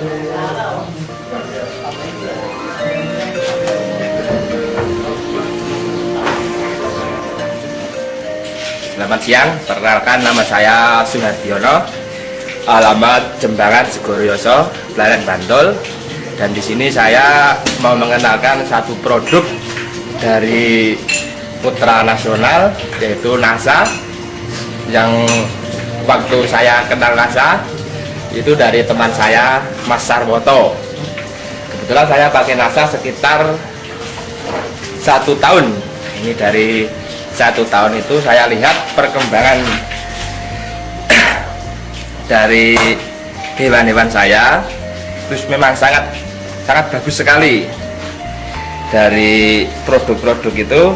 Selamat siang, perkenalkan nama saya Suhardiono, alamat Jembangan Segoroyoso, Pleret Bantul. Dan di sini saya mau mengenalkan satu produk dari putra nasional, yaitu NASA. Yang waktu saya kenal NASA itu dari teman saya, Mas Sarwoto. Kebetulan saya pakai NASA sekitar 1 tahun. Ini dari 1 tahun itu saya lihat perkembangan dari hewan-hewan saya, terus memang sangat bagus sekali. Dari produk-produk itu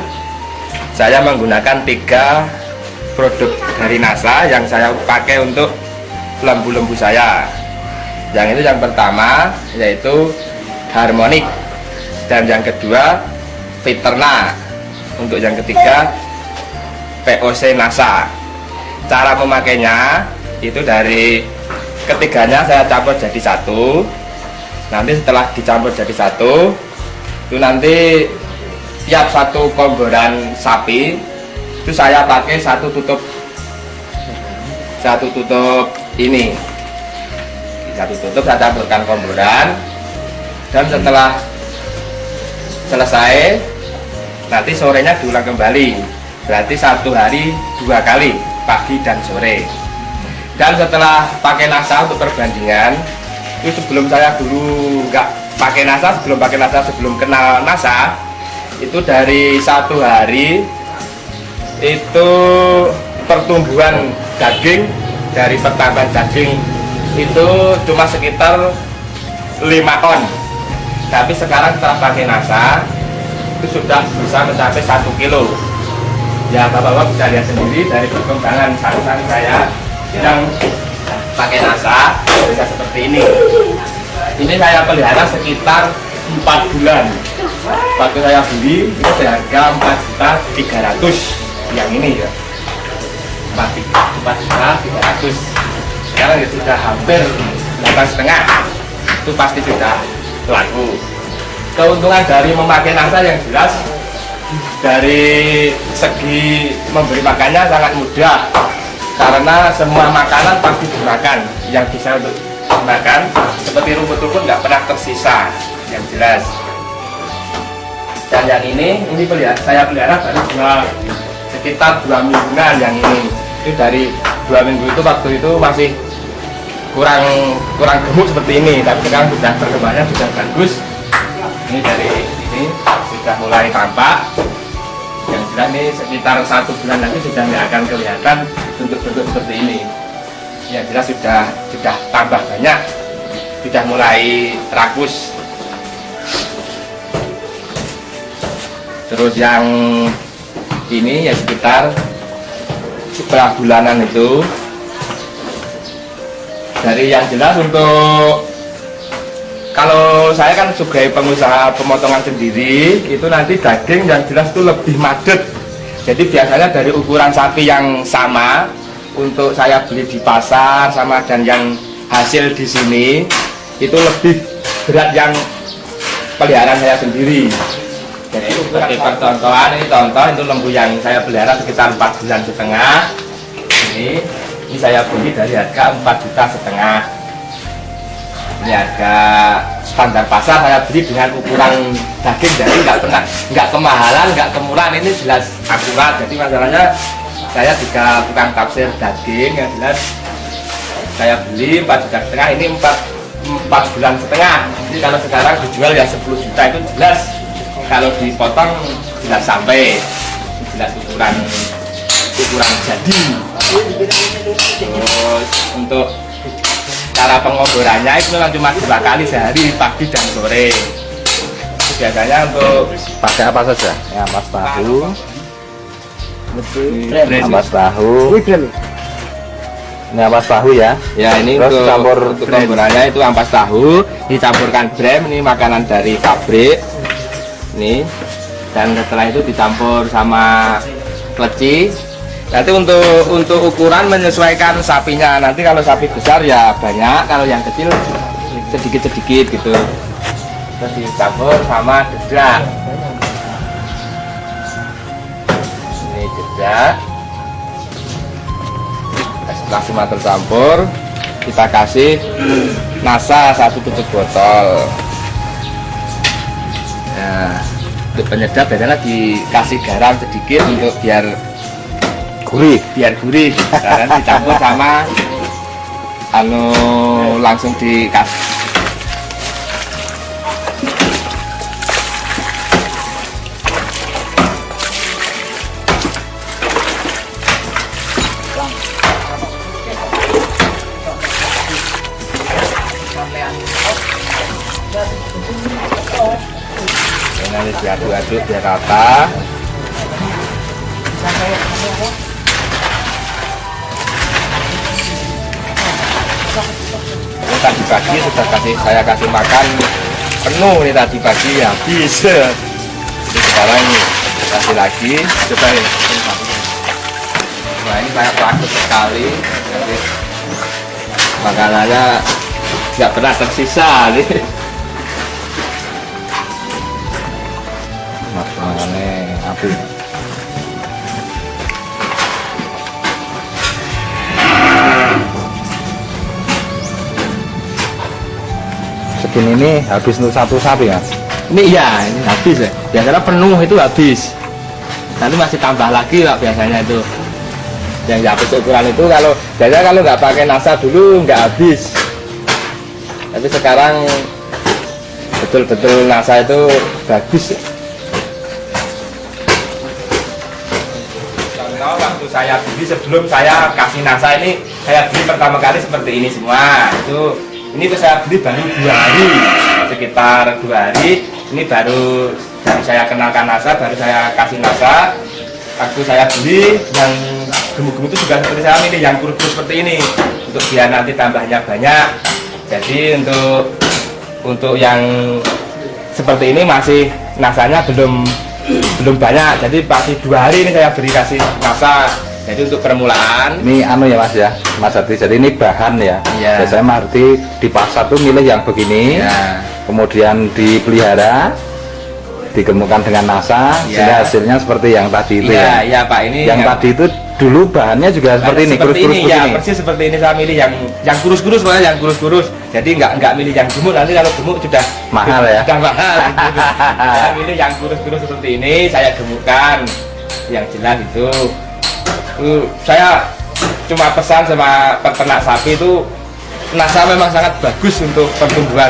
saya menggunakan 3 produk dari NASA yang saya pakai untuk lembu-lembu saya. Yang itu yang pertama yaitu Harmonic, dan yang kedua Viterna, untuk yang ketiga POC NASA. Cara memakainya itu dari ketiganya saya campur jadi satu. Nanti setelah dicampur jadi satu, itu nanti tiap satu komboran sapi itu saya pakai satu tutup ini. Satu tutup saya campurkan komboran, dan setelah selesai nanti sorenya diulang kembali. Berarti 1 hari 2 kali, pagi dan sore. Dan setelah pakai NASA untuk perbandingan, itu sebelum saya dulu nggak pakai NASA, sebelum kenal NASA, itu dari 1 hari itu pertumbuhan daging, dari pertambahan daging itu cuma sekitar 5 on. Tapi sekarang setelah pakai NASA itu sudah bisa mencapai 1 kilo. Ya, bapak-bapak bisa lihat sendiri dari perkembangan sapi saya yang pakai NASA bisa seperti ini. Ini saya pelihara sekitar 4 bulan. Waktu saya beli itu seharga 4.300.000 yang ini ya, 4.300.000. Sekarang ya sudah hampir 8,5, itu pasti sudah laku. Keuntungan dari memakai NASA yang jelas dari segi memberi makannya sangat mudah, karena semua makanan pasti dimakan yang bisa untuk dimakan, seperti rumput-rumput nggak pernah tersisa yang jelas. Dan yang ini saya pelihara baru sekitar 2 mingguan. Yang ini itu dari 2 minggu itu, waktu itu masih kurang gemuk seperti ini, tapi sekarang sudah perkembangannya sudah bagus. Ini dari ini sudah mulai tampak. Yang jelas ini sekitar 1 bulan lagi sudah tidak akan kelihatan bentuk-bentuk seperti ini. Yang jelas sudah tambah banyak, sudah mulai rakus. Terus yang ini ya sekitar setelah bulanan itu. Dari yang jelas, untuk kalau saya kan sebagai pengusaha pemotongan sendiri, itu nanti daging yang jelas itu lebih madet. Jadi biasanya dari ukuran sapi yang sama, untuk saya beli di pasar sama dan yang hasil di sini, itu lebih berat yang peliharaan saya sendiri. Jadi sebagai percontohan, ini contoh itu lembu yang saya pelihara sekitar 4,5 bulan. Ini saya beli dari harga 4,5 juta. Ini harga standar pasar, saya beli dengan ukuran daging, jadi nggak kemahalan, nggak kemurahan, ini jelas akurat. Jadi masalahnya saya juga tukang tafsir daging, yang jelas saya beli 4,5 juta, ini 4,5 bulan. Jadi kalau sekarang dijual ya 10 juta, itu jelas kalau dipotong jelas sampai, jelas ukuran jadi. Terus untuk cara pengomborannya itu memang cuma 2 kali sehari, pagi dan sore. Itu biasanya untuk pakai apa saja? Ya, ampas tahu, ini ampas tahu ya. Ya, ini terus untuk pengomborannya itu ampas tahu, dicampurkan brem, ini makanan dari pabrik. Ini, dan setelah itu dicampur sama kleci. Nanti untuk ukuran menyesuaikan sapinya. Nanti kalau sapi besar ya banyak, kalau yang kecil sedikit-sedikit gitu, terus dicampur sama dedak. Ini dedak. Setelah semua tercampur, kita kasih nasa 1 tutup botol. Nah, untuk penyedap biasanya dikasih garam sedikit untuk biar gurih, karena dicampur sama langsung dikasih. Nanti diaduk-aduk biar rata. Tadi pagi sudah saya kasih makan penuh nih, tadi pagi habis. Jadi sekarang ini kasih lagi, coba ya. Nah, ini sangat bagus sekali. Jadi makanannya nggak pernah tersisa nih. Makanannya api. Segini ini habis untuk 1 sapi ya? Ini iya, ini habis ya. Biasanya penuh itu habis. Nanti masih tambah lagi Pak biasanya itu. Yang habis ukuran itu kalau biasanya kalau nggak pakai nasa dulu nggak habis. Tapi sekarang betul-betul nasa itu bagus ya. Contoh waktu saya beli sebelum saya kasih nasa ini, saya beli pertama kali seperti ini semua. Ini saya beli baru 2 hari, sekitar 2 hari. Ini baru saya kenalkan nasa, baru saya kasih nasa. Waktu saya beli yang gemuk-gemuk itu juga seperti saya milih yang kurus-kurus seperti ini, untuk biar nanti tambahnya banyak. Jadi untuk yang seperti ini masih nasanya belum banyak. Jadi pasti 2 hari ini saya beri kasih nasa. Jadi untuk permulaan ini ya Mas ya, Mas Ardi. Jadi ini bahan ya. Iya. Biasanya Mas Ardi di pasar tuh milih yang begini, ya. Kemudian dipelihara, digemukkan dengan nasa, sehingga hasilnya seperti yang tadi itu ya. Iya Pak, ini yang tadi itu dulu bahannya juga seperti ini, kurus-kurus ya, begini. persis seperti ini. Saya milih yang kurus-kurus, Pak, yang kurus-kurus. Jadi nggak milih yang gemuk, nanti kalau gemuk sudah mahal ya. Sudah mahal. Gitu. Saya milih yang kurus-kurus seperti ini, saya gemukkan yang jelas itu. Saya cuma pesan sama peternak sapi itu, nasa memang sangat bagus untuk pertumbuhan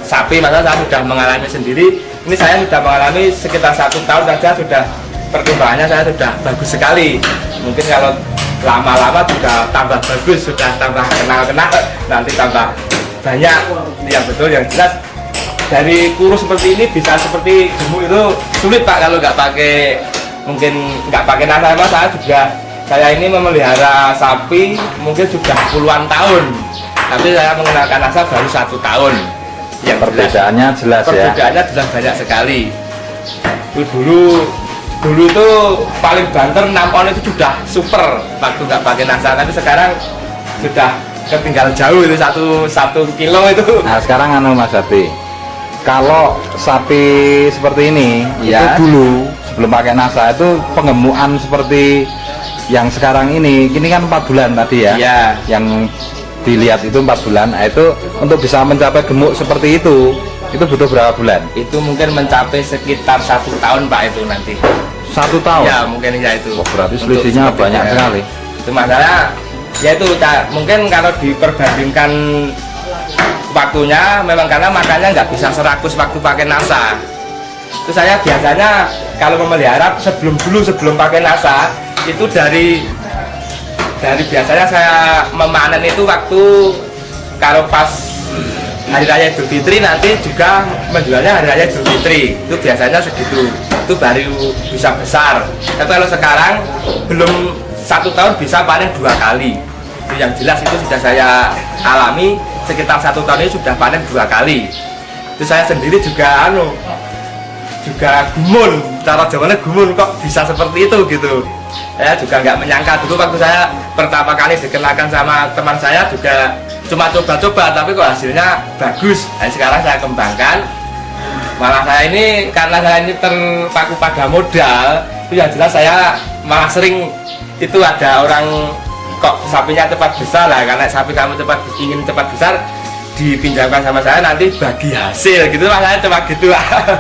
sapi. Maka saya sudah mengalami sendiri. Ini saya sudah mengalami sekitar 1 tahun saja, sudah pertumbuhannya saya sudah bagus sekali. Mungkin kalau lama-lama juga tambah bagus, sudah tambah kenal-kenal, nanti tambah banyak. Yang betul, yang jelas dari kurus seperti ini bisa seperti gemuk itu sulit Pak kalau nggak pakai, mungkin nggak pakai nasa. Saya ini memelihara sapi mungkin sudah puluhan tahun, tapi saya mengenalkan nasa baru 1 tahun. Yang Perbedaannya jelas ya. Perbedaannya jelas banyak sekali. Dulu itu paling banter 6 on itu sudah super waktu nggak pakai nasa, tapi sekarang sudah ketinggalan jauh itu 1 kilo itu. Nah sekarang Mas Ardi, kalau sapi seperti ini Ya. itu dulu sebelum pakai nasa itu pengemukan seperti yang sekarang ini kan 4 bulan tadi ya. Iya. Yang dilihat itu 4 bulan. Nah, itu untuk bisa mencapai gemuk seperti itu butuh berapa bulan? Itu mungkin mencapai sekitar 1 tahun Pak itu nanti. 1 tahun? Ya mungkin ya itu. Oh, berarti selisihnya banyak sekali. Itu masalah, ya itu mungkin kalau diperbandingkan waktunya, memang karena makannya nggak bisa serakus waktu pakai nasa. Itu saya biasanya kalau memelihara sebelum pakai nasa, itu dari biasanya saya memanen itu waktu kalau pas hari raya Idul Fitri, nanti juga menjualnya hari raya Idul Fitri. Itu biasanya segitu, itu baru bisa besar. Tapi kalau sekarang belum 1 tahun bisa panen 2 kali. Itu yang jelas, itu sudah saya alami. Sekitar 1 tahun ini sudah panen 2 kali. Itu saya sendiri juga juga gumun, cara jawabannya gumun, kok bisa seperti itu gitu. Saya juga nggak menyangka dulu waktu saya pertama kali dikenalkan sama teman saya juga cuma coba-coba tapi kok hasilnya bagus. Dan sekarang saya kembangkan. Malah saya ini karena saya ini terpaku pada modal, itu yang jelas saya malah sering itu ada orang kok sapinya cepat besar lah, karena sapi kamu ingin cepat besar dipinjamkan sama saya nanti bagi hasil gitu lah, saya cuma gitu lah.